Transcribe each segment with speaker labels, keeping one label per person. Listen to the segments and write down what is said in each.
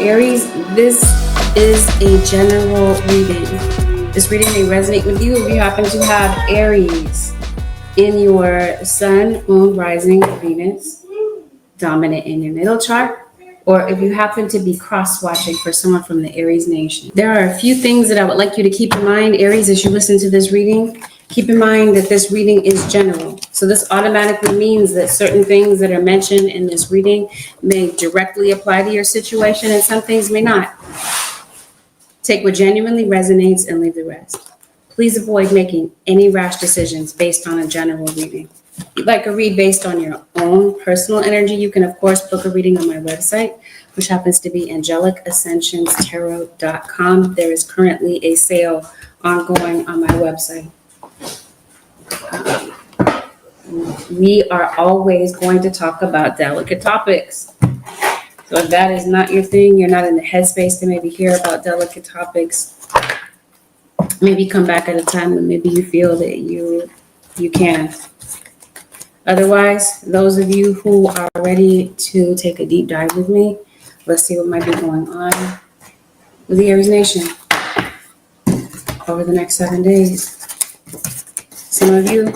Speaker 1: Aries, this is a general reading. This reading may resonate with you if you happen to have Aries in your sun, moon, rising, Venus, dominant in your natal chart, or if you happen to be cross-watching for someone from the Aries nation. There are a few things that I would like you to keep in mind, Aries, as you listen to this reading. Keep in mind that this reading is general. So this automatically means that certain things that are mentioned in this reading may directly apply to your situation and some things may not. Take what genuinely resonates and leave the rest. Please avoid making any rash decisions based on a general reading. If you'd like a read based on your own personal energy, you can, of course, book a reading on my website, which happens to be angelicsascensionstarot.com. There is currently a sale ongoing on my website. We are always going to talk about delicate topics. So if that is not your thing, you're not in the headspace to maybe hear about delicate topics, maybe come back at a time when maybe you feel that you can. Otherwise, those of you who are ready to take a deep dive with me, let's see what might be going on with the Aries Nation over the next 7 days. Some of you,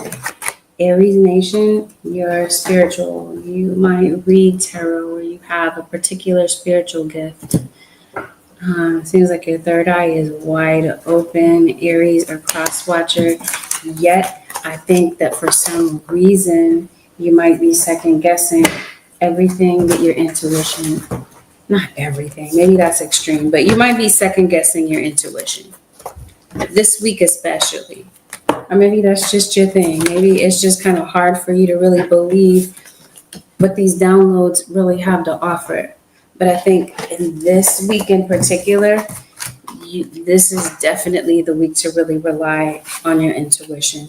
Speaker 1: Aries Nation, you're spiritual. You might read tarot or you have a particular spiritual gift. Seems like your third eye is wide open, Aries or cross-watcher. Yet, I think that for some reason, you might be second-guessing everything that your intuition, not everything, maybe that's extreme, but you might be second-guessing your intuition. This week especially. Or maybe that's just your thing. Maybe it's just kind of hard for you to really believe what these downloads really have to offer. But I think in this week in particular, this is definitely the week to really rely on your intuition.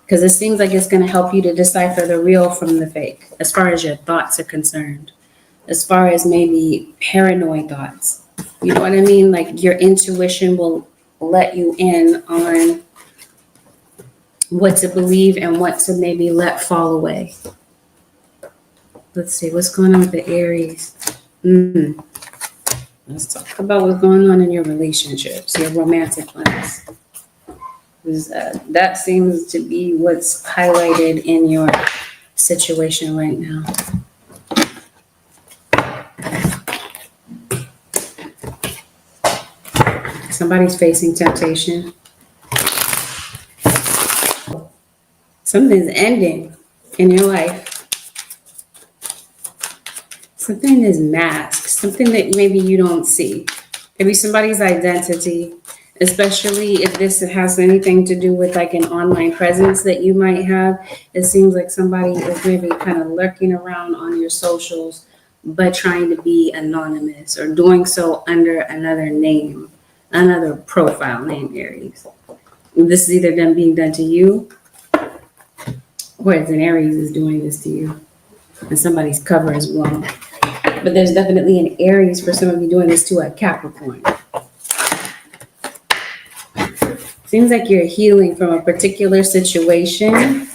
Speaker 1: Because it seems like it's going to help you to decipher the real from the fake, as far as your thoughts are concerned, as far as maybe paranoid thoughts. You know what I mean? Like your intuition will let you in on what to believe and what to maybe let fall away. Let's see, what's going on with the Aries? Let's talk about what's going on in your relationships, your romantic ones. That seems to be what's highlighted in your situation right now. Somebody's facing temptation. Something's ending in your life. Something is masked, something that maybe you don't see. Maybe somebody's identity, especially if this has anything to do with like an online presence that you might have. It seems like somebody is maybe kind of lurking around on your socials, but trying to be anonymous or doing so under another name, another profile name, Aries. This is either being done to you, or it's an Aries is doing this to you, and somebody's cover is blown. But there's definitely an Aries for some of you doing this to a Capricorn. Seems like you're healing from a particular situation.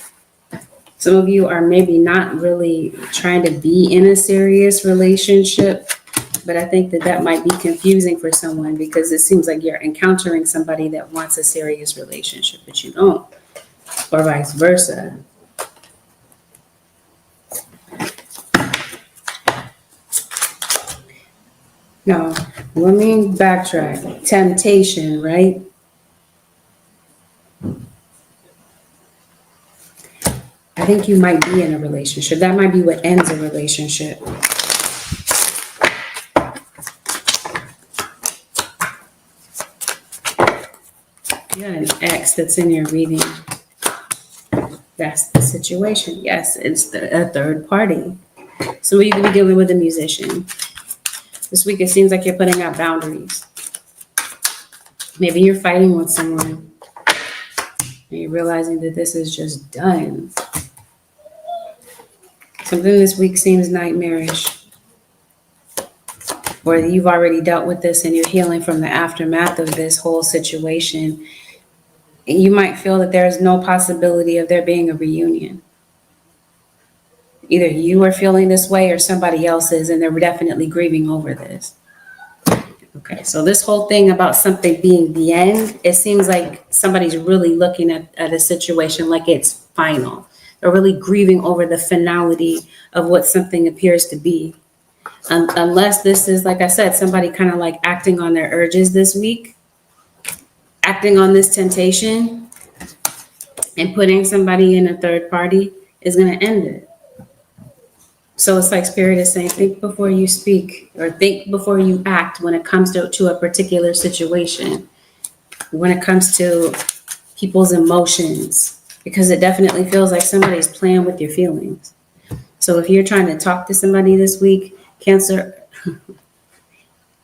Speaker 1: Some of you are maybe not really trying to be in a serious relationship, but I think that might be confusing for someone because it seems like you're encountering somebody that wants a serious relationship, but you don't, or vice versa. No, let me backtrack. Temptation, right? I think you might be in a relationship. That might be what ends a relationship. You got an ex that's in your reading. That's the situation. Yes, it's a third party. So you could be dealing with a musician. This week, it seems like you're putting out boundaries. Maybe you're fighting with someone and you're realizing that this is just done. Something this week seems nightmarish. Or you've already dealt with this and you're healing from the aftermath of this whole situation. You might feel that there's no possibility of there being a reunion. Either you are feeling this way or somebody else is, and they're definitely grieving over this. Okay, so this whole thing about something being the end, it seems like somebody's really looking at a situation like it's final. They're really grieving over the finality of what something appears to be. Unless this is, like I said, somebody kind of like acting on their urges this week, acting on this temptation, and putting somebody in a third party is going to end it. So it's like Spirit is saying, think before you speak, or think before you act when it comes to a particular situation, when it comes to people's emotions, because it definitely feels like somebody's playing with your feelings. So if you're trying to talk to somebody this week, Cancer,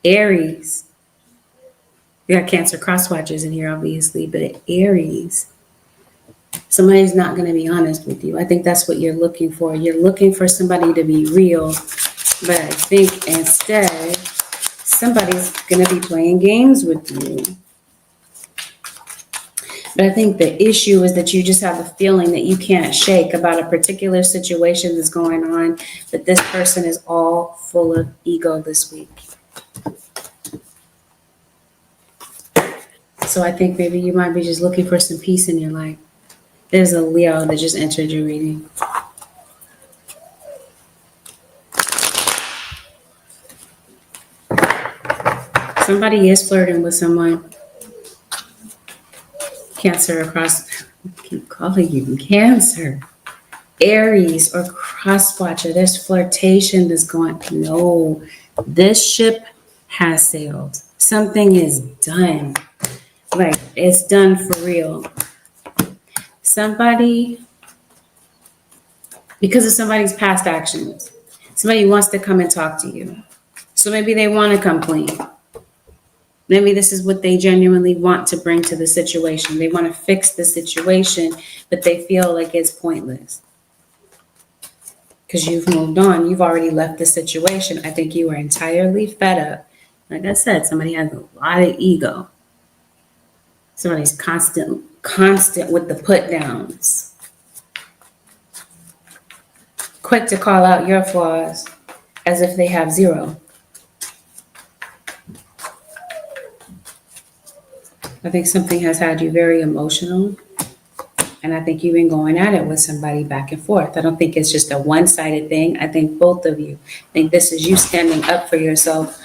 Speaker 1: Aries, we got Cancer cross watchers in here, obviously, but Aries, somebody's not going to be honest with you. I think that's what you're looking for. You're looking for somebody to be real, but I think instead somebody's going to be playing games with you. But I think the issue is that you just have a feeling that you can't shake about a particular situation that's going on, but this person is all full of ego this week. So I think maybe you might be just looking for some peace in your life. There's a Leo that just entered your reading. Somebody is flirting with someone. Cancer across, I keep calling you Cancer. Aries or cross watcher, there's flirtation that's going, no, this ship has sailed. Something is done. Like, it's done for real. Somebody, because of somebody's past actions, somebody wants to come and talk to you. So maybe they want to come clean. Maybe this is what they genuinely want to bring to the situation. They want to fix the situation, but they feel like it's pointless. Because you've moved on. You've already left the situation. I think you are entirely fed up. Like I said, somebody has a lot of ego. Somebody's constant with the put downs. Quick to call out your flaws as if they have zero. I think something has had you very emotional. And I think you've been going at it with somebody back and forth. I don't think it's just a one-sided thing. I think both of you. I think this is you standing up for yourself.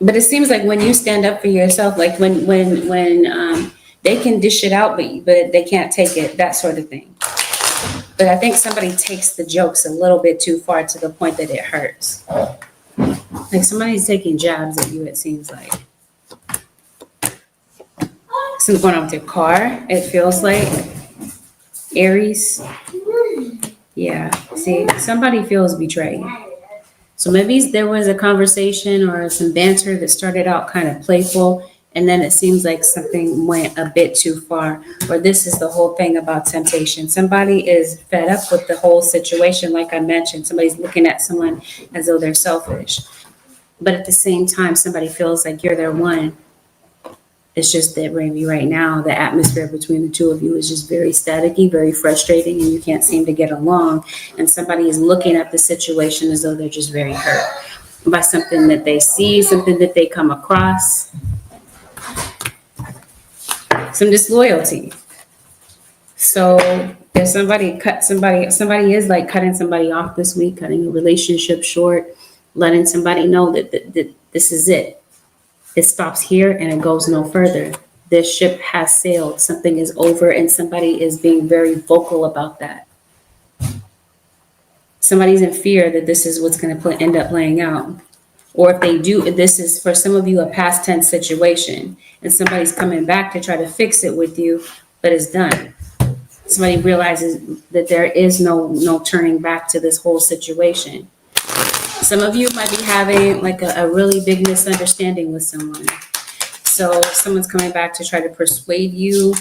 Speaker 1: But it seems like when you stand up for yourself, like when they can dish it out, but they can't take it, that sort of thing. But I think somebody takes the jokes a little bit too far to the point that it hurts. Like somebody's taking jabs at you, it seems like. Something going on with your car, it feels like. Aries. Yeah, see, somebody feels betrayed. So maybe there was a conversation or some banter that started out kind of playful, and then it seems like something went a bit too far. Or this is the whole thing about temptation. Somebody is fed up with the whole situation, like I mentioned. Somebody's looking at someone as though they're selfish. But at the same time, somebody feels like you're their one. It's just that maybe right now, the atmosphere between the two of you is just very staticky, very frustrating, and you can't seem to get along. And somebody is looking at the situation as though they're just very hurt by something that they see, something that they come across, some disloyalty. So if somebody is like cutting somebody off this week, cutting a relationship short, letting somebody know that this is it. It stops here and it goes no further. This ship has sailed. Something is over, and somebody is being very vocal about that. Somebody's in fear that this is what's going to end up playing out. Or if they do, this is for some of you a past tense situation, and somebody's coming back to try to fix it with you, but it's done. Somebody realizes that there is no turning back to this whole situation. Some of you might be having like a really big misunderstanding with someone. So someone's coming back to try to persuade you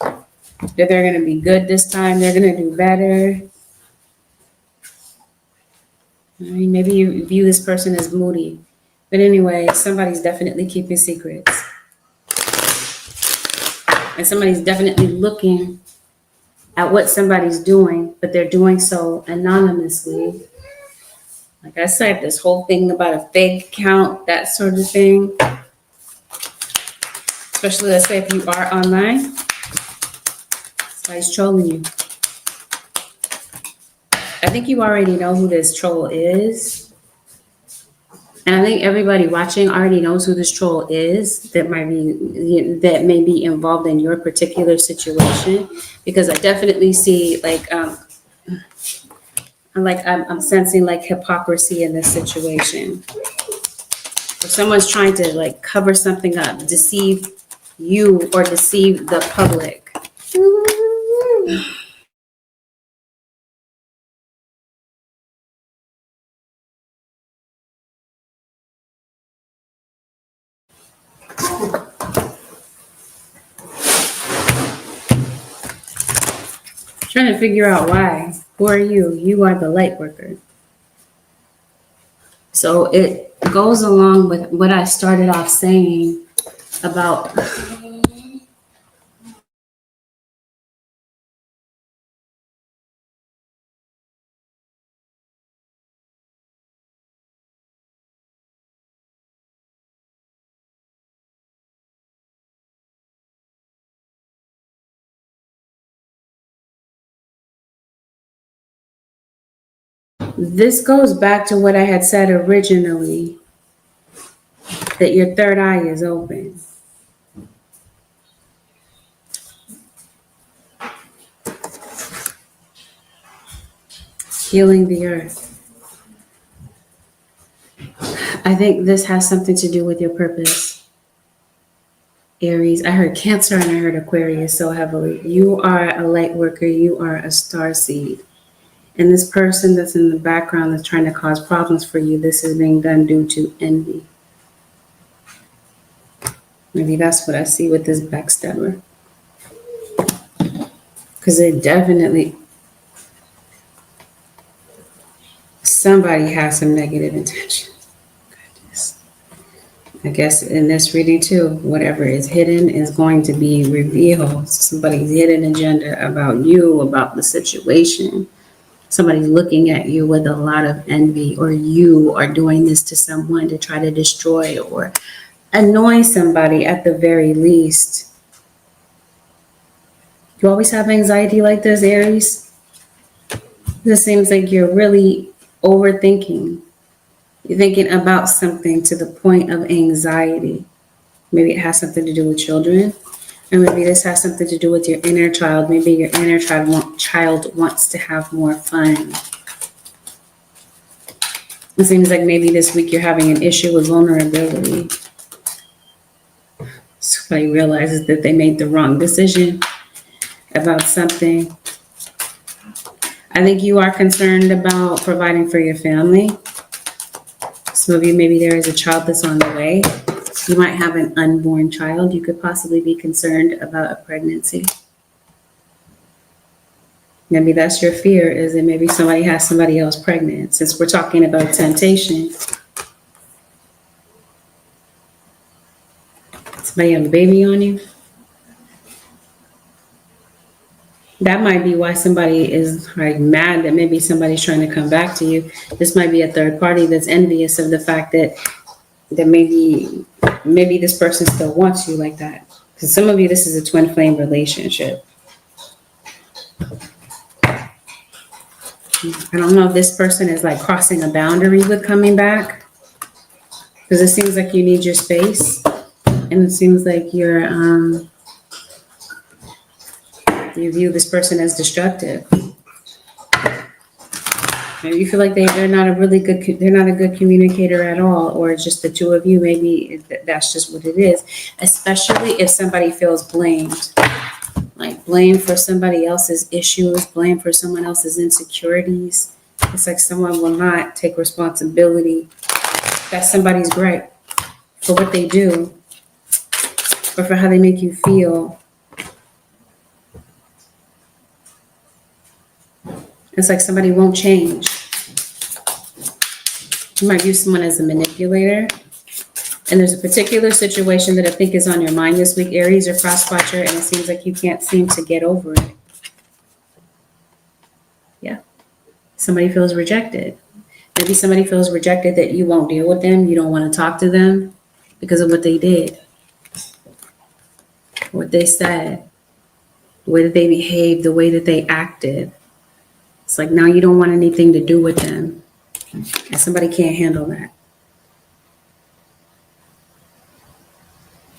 Speaker 1: that they're going to be good this time. They're going to do better. I mean, maybe you view this person as moody. But anyway, somebody's definitely keeping secrets. And somebody's definitely looking at what somebody's doing, but they're doing so anonymously. Like I said, this whole thing about a fake account, that sort of thing. Especially, let's say, if you are online, somebody's trolling you. I think you already know who this troll is. And I think everybody watching already knows who this troll is that may be involved in your particular situation. Because I definitely see I'm sensing like hypocrisy in this situation. If someone's trying to like cover something up, deceive you or deceive the public. Trying to figure out why. Who are you? You are the light worker. So it goes along with what I started off saying about this goes back to what I had said originally, that your third eye is open. Healing the earth. I think this has something to do with your purpose. Aries. I heard Cancer and I heard Aquarius so heavily. You are a light worker. You are a star seed. And this person that's in the background that's trying to cause problems for you, this is being done due to envy. Maybe that's what I see with this backstabber. Because it definitely, somebody has some negative intention. Goodness. I guess in this reading too, whatever is hidden is going to be revealed. Somebody's hidden agenda about you, about the situation. Somebody's looking at you with a lot of envy, or you are doing this to someone to try to destroy or annoy somebody at the very least. You always have anxiety like this, Aries? This seems like you're really overthinking. You're thinking about something to the point of anxiety. Maybe it has something to do with children. Or maybe this has something to do with your inner child. Maybe your inner child wants to have more fun. It seems like maybe this week you're having an issue with vulnerability. Somebody realizes that they made the wrong decision about something. I think you are concerned about providing for your family. Some of you, maybe there is a child that's on the way. You might have an unborn child. You could possibly be concerned about a pregnancy. Maybe that's your fear, is that maybe somebody has somebody else pregnant. Since we're talking about temptation, somebody have a baby on you. That might be why somebody is like mad that maybe somebody's trying to come back to you. This might be a third party that's envious of the fact that maybe this person still wants you like that. Because some of you, this is a twin flame relationship. I don't know if this person is like crossing a boundary with coming back, because it seems like you need your space, and it seems like you view this person as destructive. Maybe you feel like they're not a good communicator at all, or just the two of you. Maybe that's just what it is. Especially if somebody feels blamed, like blame for somebody else's issues, blame for someone else's insecurities. It's like someone will not take responsibility. That's somebody's gripe for what they do or for how they make you feel. It's like somebody won't change. You might view someone as a manipulator. And there's a particular situation that I think is on your mind this week, Aries or cross-watcher, and it seems like you can't seem to get over it. Somebody feels rejected. Maybe somebody feels rejected that you won't deal with them. You don't want to talk to them because of what they did, what they said, the way that they behaved, the way that they acted. It's like now you don't want anything to do with them. And somebody can't handle that.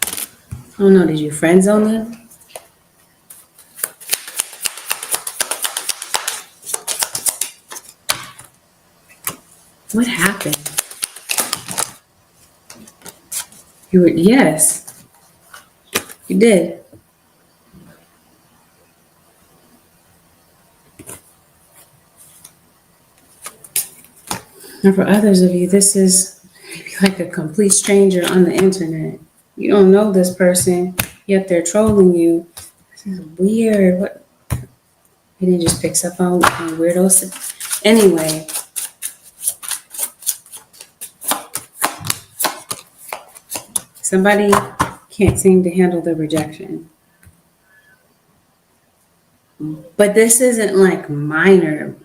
Speaker 1: I don't know, did you friend zone them? What happened? Yes, you did. And for others of you, this is maybe like a complete stranger on the internet. You don't know this person, yet they're trolling you. This is weird. What? And it just picks up on weirdos. Anyway, somebody can't seem to handle the rejection. But this isn't like minor.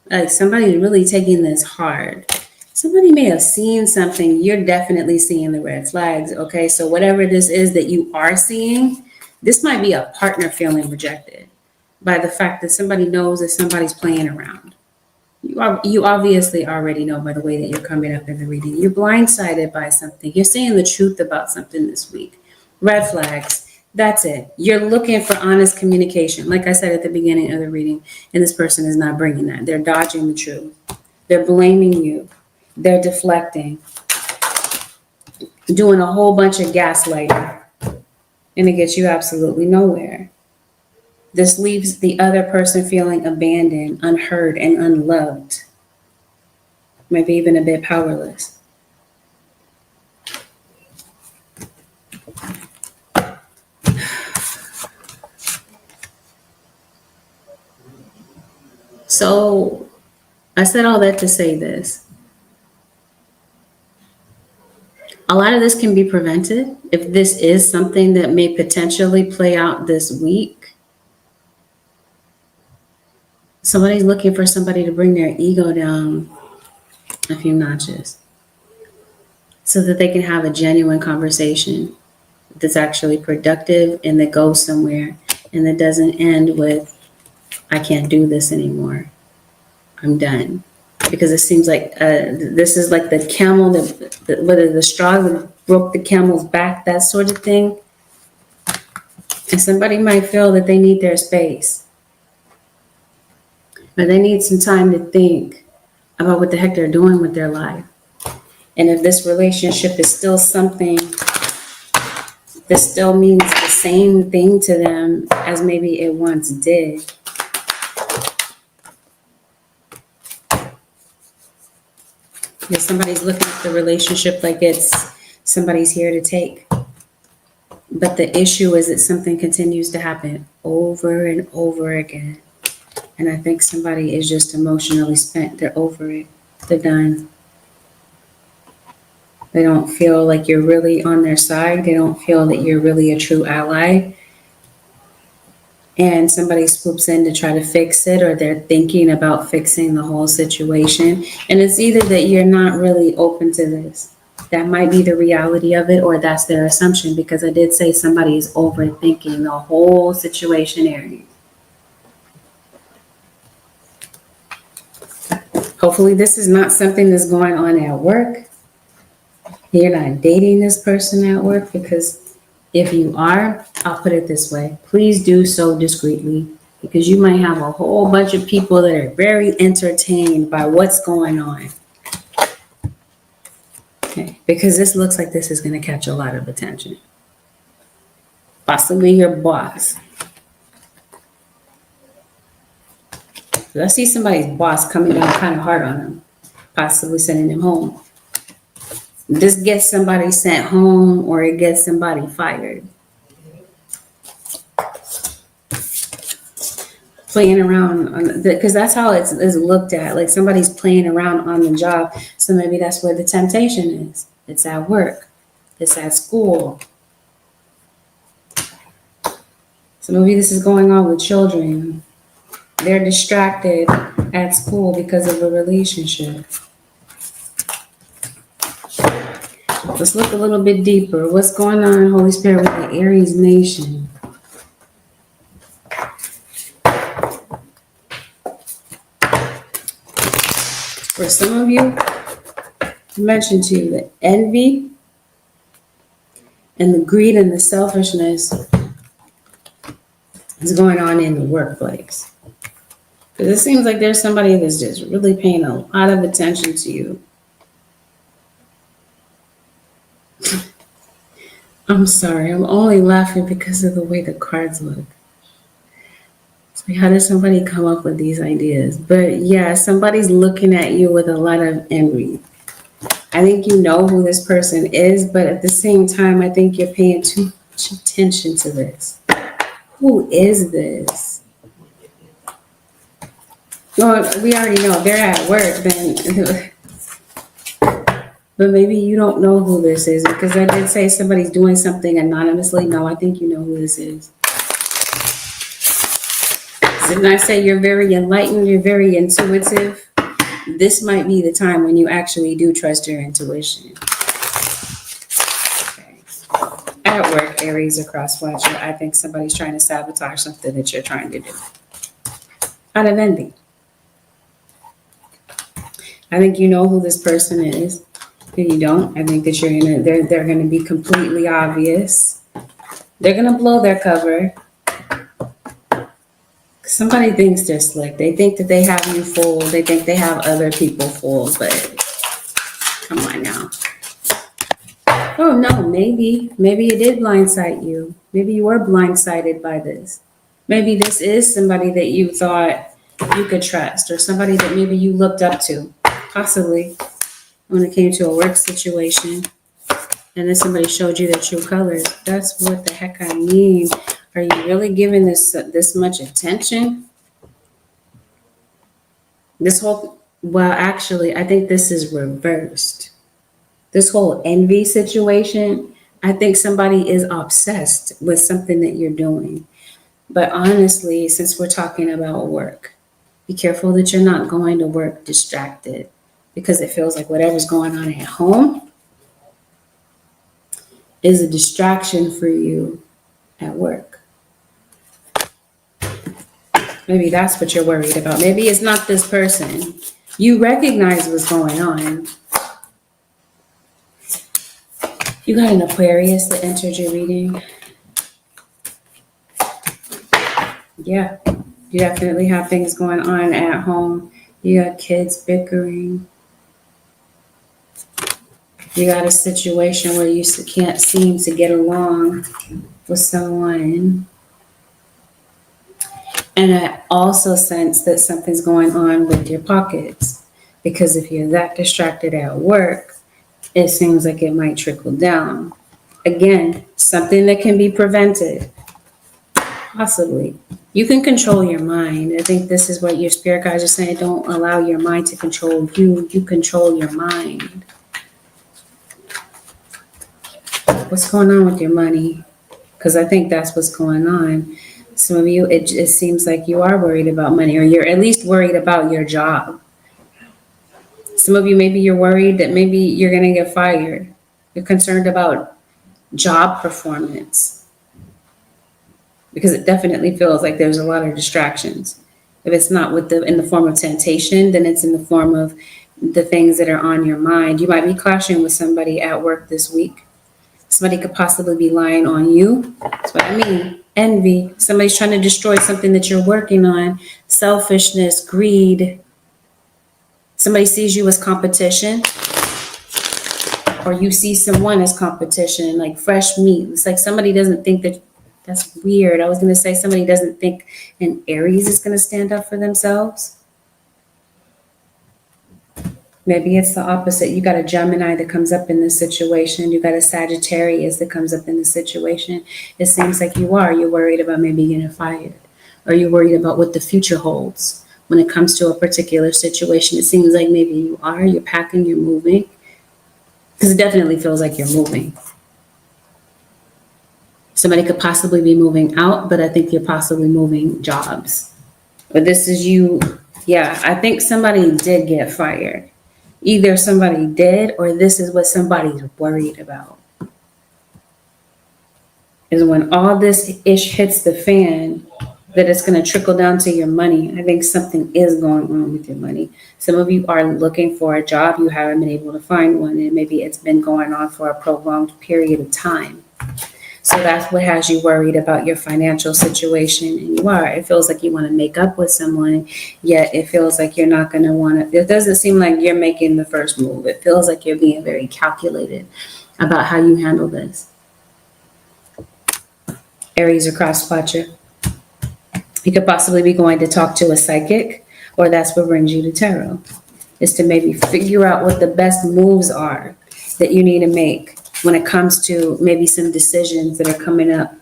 Speaker 1: Like somebody's really taking this hard. Somebody may have seen something. You're definitely seeing the red flags. Okay, so whatever this is that you are seeing, this might be a partner feeling rejected by the fact that somebody knows that somebody's playing around. You obviously already know by the way that you're coming up in the reading. You're blindsided by something. You're saying the truth about something this week. Red flags. That's it. You're looking for honest communication. Like I said at the beginning of the reading, and this person is not bringing that. They're dodging the truth. They're blaming you. They're deflecting. Doing a whole bunch of gaslighting. And it gets you absolutely nowhere. This leaves the other person feeling abandoned, unheard, and unloved. Maybe even a bit powerless. So I said all that to say this. A lot of this can be prevented if this is something that may potentially play out this week. Somebody's looking for somebody to bring their ego down a few notches so that they can have a genuine conversation that's actually productive and that goes somewhere and that doesn't end with, I can't do this anymore. I'm done. Because it seems like this is like the camel, whether the straw that broke the camel's back, that sort of thing. And somebody might feel that they need their space. But they need some time to think about what the heck they're doing with their life. And if this relationship is still something that still means the same thing to them as maybe it once did. If somebody's looking at the relationship like it's somebody's here to take. But the issue is that something continues to happen over and over again. And I think somebody is just emotionally spent. They're over it. They're done. They don't feel like you're really on their side. They don't feel that you're really a true ally. And somebody swoops in to try to fix it, or they're thinking about fixing the whole situation. And it's either that you're not really open to this. That might be the reality of it, or that's their assumption, because I did say somebody is overthinking the whole situation area. Hopefully this is not something that's going on at work. You're not dating this person at work, because if you are, I'll put it this way, please do so discreetly, because you might have a whole bunch of people that are very entertained by what's going on. Okay, because this looks like this is going to catch a lot of attention. Possibly your boss. I see somebody's boss coming down kind of hard on them, possibly sending them home. This gets somebody sent home, or it gets somebody fired. Playing around, because that's how it's looked at, like somebody's playing around on the job. So maybe that's where the temptation is. It's at work. It's at school. So maybe this is going on with children. They're distracted at school because of a relationship. Let's look a little bit deeper. What's going on, Holy Spirit, with the Aries nation? For some of you, I mentioned to you the envy and the greed and the selfishness is going on in the workplace. Because it seems like there's somebody that's just really paying a lot of attention to you. I'm sorry, I'm only laughing because of the way the cards look. It's like, how does somebody come up with these ideas? But yeah, somebody's looking at you with a lot of envy. I think you know who this person is, but at the same time, I think you're paying too much attention to this. Who is this? Well, we already know they're at work, then. But maybe you don't know who this is, because I did say somebody's doing something anonymously. No, I think you know who this is. Didn't I say you're very enlightened, you're very intuitive? This might be the time when you actually do trust your intuition. Okay. At work, Aries or cross-watcher, I think somebody's trying to sabotage something that you're trying to do. Out of envy. I think you know who this person is. If you don't, I think that they're gonna be completely obvious. They're gonna blow their cover. Somebody thinks they're slick. They think that they have you fooled. They think they have other people fooled, but come on now. Oh no, maybe it did blindside you. Maybe you were blindsided by this. Maybe this is somebody that you thought you could trust, or somebody that maybe you looked up to, possibly. When it came to a work situation, and then somebody showed you their true colors. That's what the heck I mean. Are you really giving this much attention? Actually, I think this is reversed. This whole envy situation, I think somebody is obsessed with something that you're doing. But honestly, since we're talking about work, be careful that you're not going to work distracted, because it feels like whatever's going on at home is a distraction for you at work. Maybe that's what you're worried about. Maybe it's not this person. You recognize what's going on. You got an Aquarius that entered your reading. Yeah, you definitely have things going on at home. You got kids bickering. You got a situation where you can't seem to get along with someone. And I also sense that something's going on with your pockets, because if you're that distracted at work, it seems like it might trickle down. Again, something that can be prevented. Possibly. You can control your mind. I think this is what your spirit guides are saying. Don't allow your mind to control you. You control your mind. What's going on with your money? Because I think that's what's going on. Some of you, it seems like you are worried about money, or you're at least worried about your job. Some of you, maybe you're worried that maybe you're going to get fired. You're concerned about job performance, because it definitely feels like there's a lot of distractions. If it's not in the form of temptation, then it's in the form of the things that are on your mind. You might be clashing with somebody at work this week. Somebody could possibly be lying on you. That's what I mean. Envy. Somebody's trying to destroy something that you're working on. Selfishness, greed. Somebody sees you as competition, or you see someone as competition, like fresh meat. It's like somebody doesn't think that's weird. I was going to say somebody doesn't think an Aries is going to stand up for themselves. Maybe it's the opposite. You got a Gemini that comes up in this situation. You got a Sagittarius that comes up in this situation. It seems like you're worried about maybe getting fired, or you're worried about what the future holds when it comes to a particular situation. It seems like maybe you're packing, you're moving, because it definitely feels like you're moving. Somebody could possibly be moving out, but I think you're possibly moving jobs. But this is you. Yeah, I think somebody did get fired. Either somebody did, or this is what somebody's worried about. Is when all this ish hits the fan, that it's going to trickle down to your money. I think something is going on with your money. Some of you are looking for a job. You haven't been able to find one, and maybe it's been going on for a prolonged period of time. So that's what has you worried about your financial situation. And you are. It feels like you want to make up with someone, yet it feels like you're not going to want to. It doesn't seem like you're making the first move. It feels like you're being very calculated about how you handle this. Aries or cross watcher. You could possibly be going to talk to a psychic, or that's what brings you to tarot, is to maybe figure out what the best moves are that you need to make when it comes to maybe some decisions that are coming up.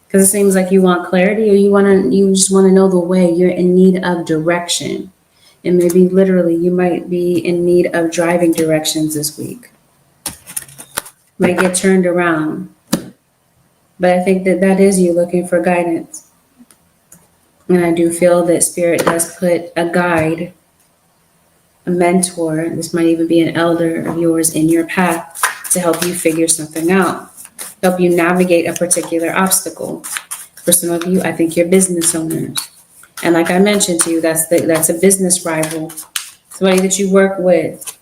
Speaker 1: Because it seems like you want clarity, or you just want to know the way. You're in need of direction. And maybe literally you might be in need of driving directions this week. Might get turned around. But I think that is you looking for guidance. And I do feel that Spirit does put a guide, a mentor, this might even be an elder of yours in your path to help you figure something out, help you navigate a particular obstacle. For some of you, I think you're business owners. And like I mentioned to you, that's a business rival, somebody that you work with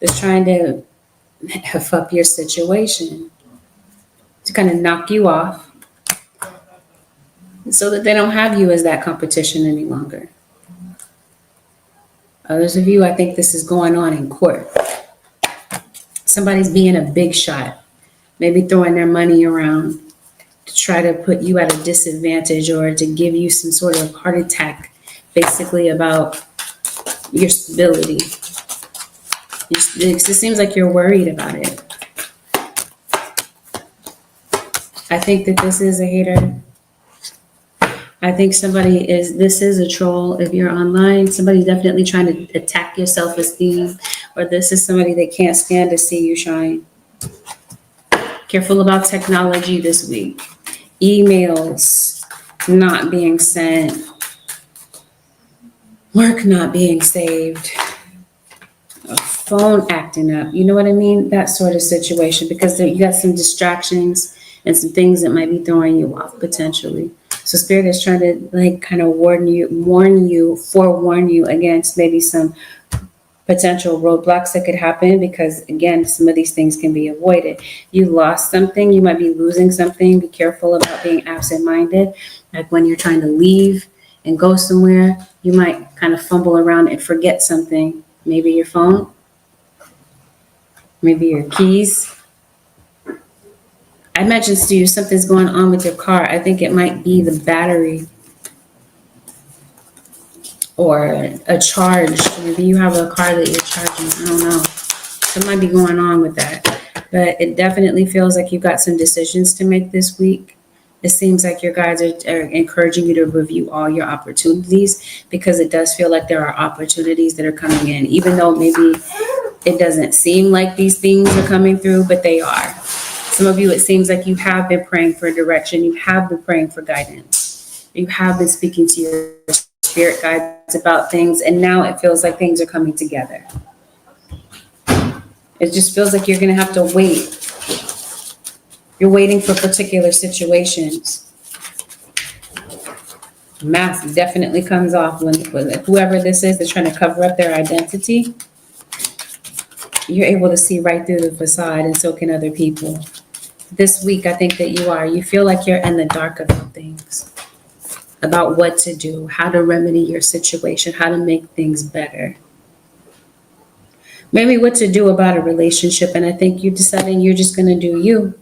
Speaker 1: that's trying to F up your situation, to kind of knock you off, so that they don't have you as that competition any longer. Others of you, I think this is going on in court. Somebody's being a big shot, maybe throwing their money around to try to put you at a disadvantage, or to give you some sort of heart attack, basically about your stability. It seems like you're worried about it. I think that this is a hater. I think this is a troll. If you're online, somebody's definitely trying to attack your self-esteem, or this is somebody that can't stand to see you shine. Careful about technology this week. Emails not being sent, work not being saved, a phone acting up. You know what I mean? That sort of situation, because you got some distractions and some things that might be throwing you off potentially. So Spirit is trying to kind of forewarn you against maybe some potential roadblocks that could happen, because again, some of these things can be avoided. You lost something, you might be losing something. Be careful about being absent-minded. Like when you're trying to leave and go somewhere, you might kind of fumble around and forget something. Maybe your phone, maybe your keys. I mentioned to you something's going on with your car. I think it might be the battery or a charge. Maybe you have a car that you're charging. I don't know. What might be going on with that. But it definitely feels like you've got some decisions to make this week. It seems like your guides are encouraging you to review all your opportunities, because it does feel like there are opportunities that are coming in, even though maybe it doesn't seem like these things are coming through, but they are. Some of you, it seems like you have been praying for direction. You have been praying for guidance. You have been speaking to your spirit guides about things, and now it feels like things are coming together. It just feels like you're going to have to wait. You're waiting for particular situations. Mask definitely comes off when whoever this is, they're trying to cover up their identity. You're able to see right through the facade, and so can other people. This week, I think that you feel like you're in the dark about things, about what to do, how to remedy your situation, how to make things better. Maybe what to do about a relationship, and I think you're deciding you're just going to do you.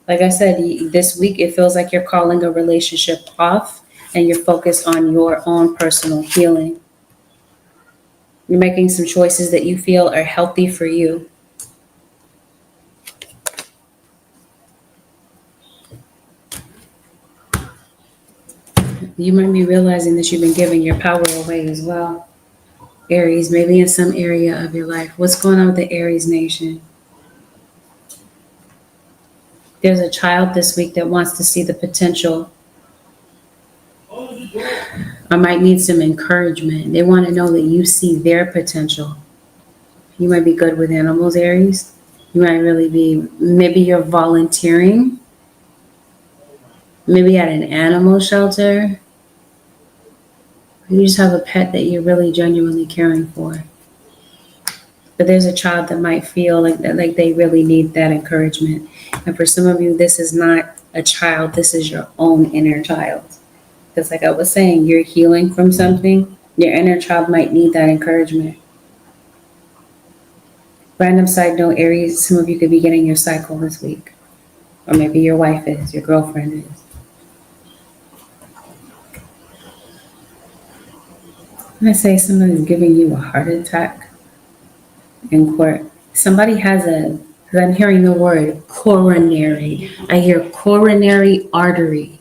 Speaker 1: Like I said, this week, it feels like you're calling a relationship off, and you're focused on your own personal healing. You're making some choices that you feel are healthy for you. You might be realizing that you've been giving your power away as well. Aries, maybe in some area of your life. What's going on with the Aries nation? There's a child this week that wants to see the potential or might need some encouragement. They want to know that you see their potential. You might be good with animals, Aries. You might really be, maybe you're volunteering, maybe at an animal shelter. You just have a pet that you're really genuinely caring for. But there's a child that might feel like that, like they really need that encouragement. And for some of you, this is not a child, this is your own inner child. Because like I was saying, you're healing from something. Your inner child might need that encouragement. Random side note, Aries, some of you could be getting your cycle this week. Or maybe your wife is, your girlfriend is. I'm going to say somebody's giving you a heart attack in court. Somebody has because I'm hearing the word coronary. I hear coronary artery.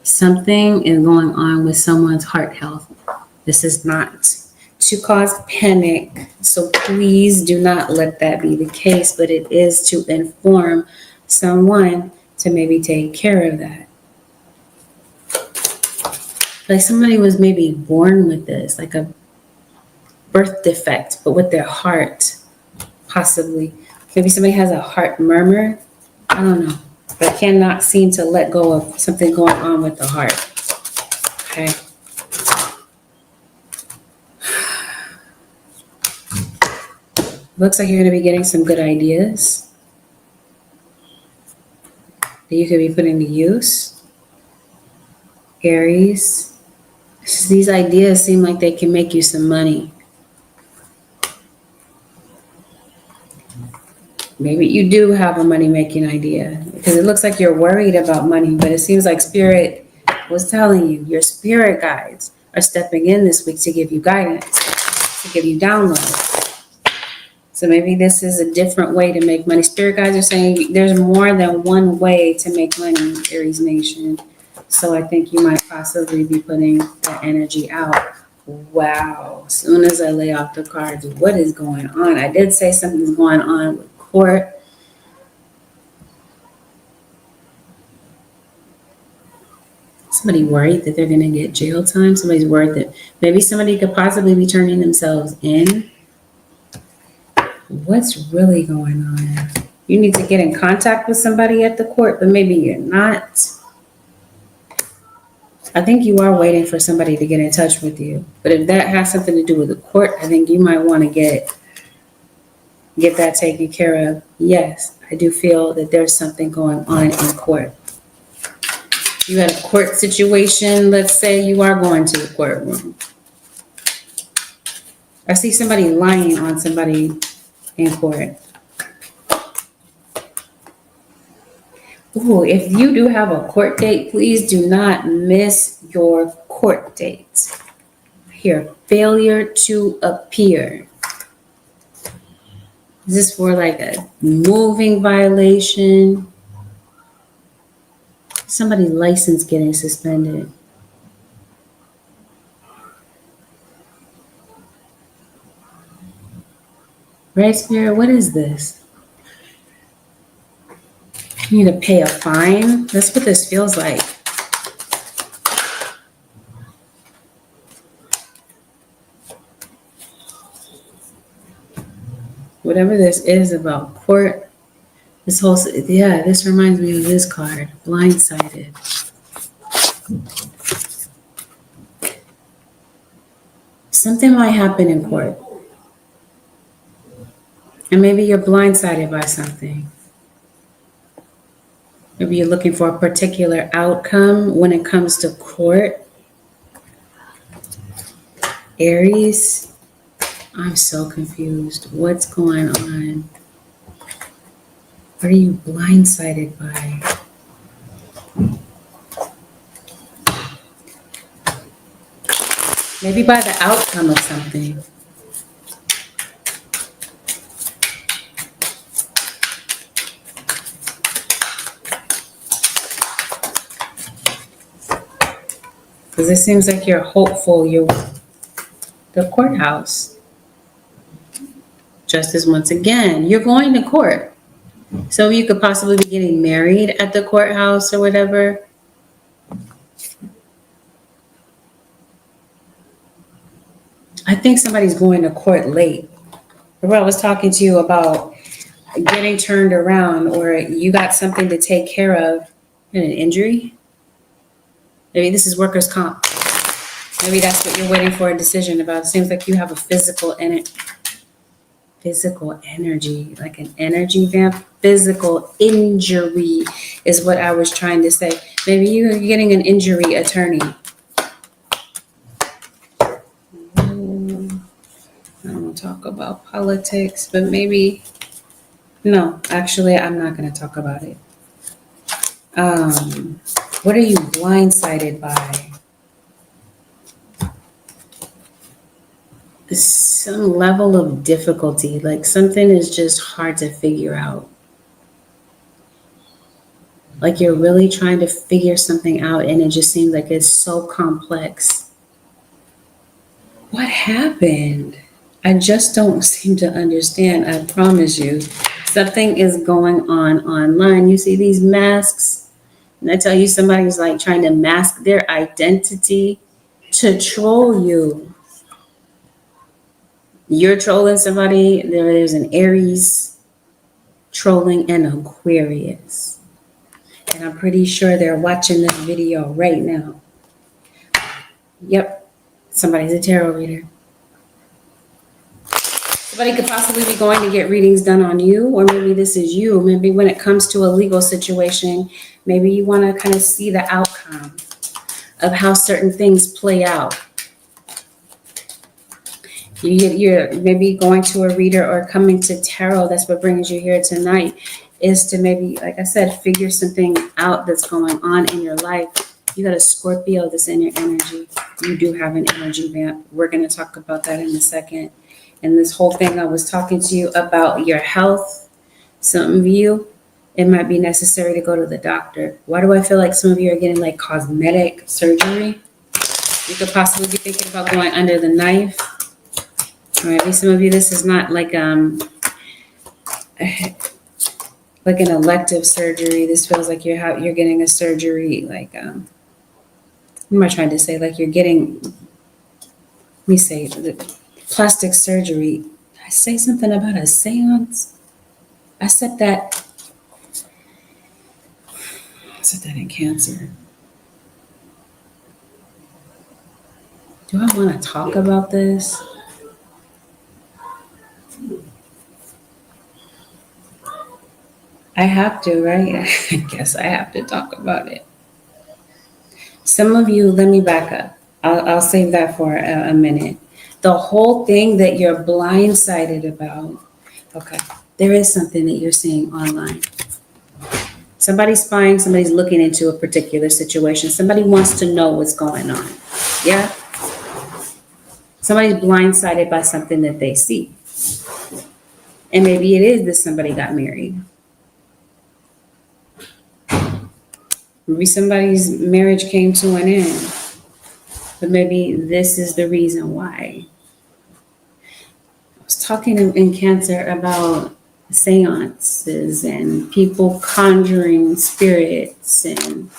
Speaker 1: Something is going on with someone's heart health. This is not to cause panic, so please do not let that be the case, but it is to inform someone to maybe take care of that. Like somebody was maybe born with this, like a birth defect, but with their heart, possibly. Maybe somebody has a heart murmur. I don't know, but cannot seem to let go of something going on with the heart. Okay. Looks like you're going to be getting some good ideas that you could be putting to use. Aries, these ideas seem like they can make you some money. Maybe you do have a money-making idea because it looks like you're worried about money, but it seems like Spirit was telling you, your spirit guides are stepping in this week to give you guidance, to give you downloads. So maybe this is a different way to make money. Spirit guides are saying there's more than one way to make money, Aries Nation. So I think you might possibly be putting that energy out. Wow. As soon as I lay off the cards, what is going on? I did say something's going on with court. Somebody worried that they're going to get jail time. Somebody's worried that maybe somebody could possibly be turning themselves in. What's really going on? You need to get in contact with somebody at the court, but maybe you're not. I think you are waiting for somebody to get in touch with you. But if that has something to do with the court, I think you might want to get that taken care of. Yes, I do feel that there's something going on in court. You had a court situation. Let's say you are going to the courtroom. I see somebody lying on somebody in court. Ooh, if you do have a court date, please do not miss your court date. Here, failure to appear. Is this for like a moving violation? Somebody's license getting suspended. Right, Spirit? What is this? You need to pay a fine? That's what this feels like. Whatever this is about court, this reminds me of this card, blindsided. Something might happen in court. And maybe you're blindsided by something. Maybe you're looking for a particular outcome when it comes to court. Aries, I'm so confused. What's going on? What are you blindsided by? Maybe by the outcome of something. Because it seems like you're hopeful. You're the courthouse. Justice once again. You're going to court. So you could possibly be getting married at the courthouse or whatever. I think somebody's going to court late. Remember I was talking to you about getting turned around, or you got something to take care of. An injury? Maybe this is workers' comp. Maybe that's what you're waiting for a decision about. It seems like you have a physical energy, like an energy vamp. Physical injury is what I was trying to say. Maybe you're getting an injury attorney. I don't want to talk about politics, but maybe, no, actually, I'm not going to talk about it. What are you blindsided by? Some level of difficulty, like something is just hard to figure out. Like you're really trying to figure something out and it just seems like it's so complex. What happened? I just don't seem to understand. I promise you. Something is going on online. You see these masks, and I tell you somebody's like trying to mask their identity to troll you. You're trolling somebody, there's an Aries trolling an Aquarius. And I'm pretty sure they're watching this video right now. Yep, somebody's a tarot reader. Somebody could possibly be going to get readings done on you, or maybe this is you. Maybe when it comes to a legal situation, maybe you want to kind of see the outcome of how certain things play out. You're maybe going to a reader or coming to tarot. That's what brings you here tonight, is to maybe, like I said, figure something out that's going on in your life. You got a Scorpio that's in your energy. You do have an energy vamp. We're going to talk about that in a second. And this whole thing, I was talking to you about your health. Some of you, it might be necessary to go to the doctor. Why do I feel like some of you are getting like cosmetic surgery? You could possibly be thinking about going under the knife. Or maybe some of you, this is not like like an elective surgery. This feels like you're getting a surgery, like what am I trying to say? Like you're getting, let me say, the plastic surgery. Did I say something about a seance? I said that in Cancer. Do I want to talk about this? I have to, right? I guess I have to talk about it. Some of you, let me back up. I'll save that for a minute. The whole thing that you're blindsided about, okay, there is something that you're seeing online. Somebody's spying, somebody's looking into a particular situation. Somebody wants to know what's going on. Yeah? Somebody's blindsided by something that they see. And maybe it is that somebody got married. Maybe somebody's marriage came to an end. But maybe this is the reason why. I was talking in Cancer about seances and people conjuring spirits, and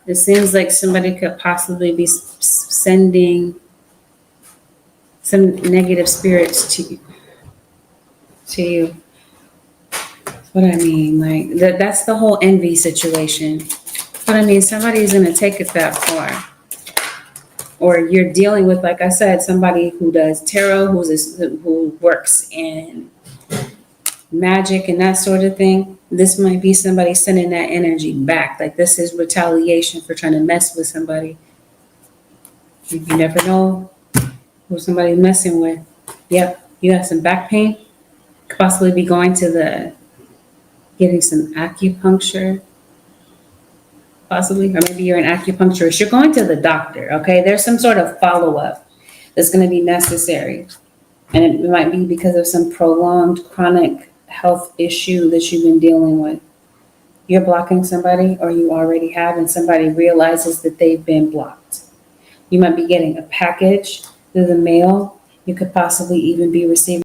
Speaker 1: it seems like somebody could possibly be sending some negative spirits to you. What I mean, like that's the whole envy situation. But I mean, somebody's gonna take it that far. Or you're dealing with, like I said, somebody who does tarot, who works in magic and that sort of thing. This might be somebody sending that energy back. Like this is retaliation for trying to mess with somebody. You never know who somebody's messing with. Yep, you have some back pain. Could possibly be going to getting some acupuncture. Possibly, or maybe you're an acupuncturist. You're going to the doctor, okay? There's some sort of follow-up that's going to be necessary. And it might be because of some prolonged chronic health issue that you've been dealing with. You're blocking somebody, or you already have, and somebody realizes that they've been blocked. You might be getting a package through the mail. You could possibly even be receiving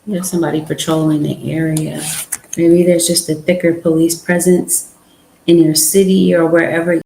Speaker 1: There's somebody patrolling the area. Maybe there's just a thicker police presence in your city or wherever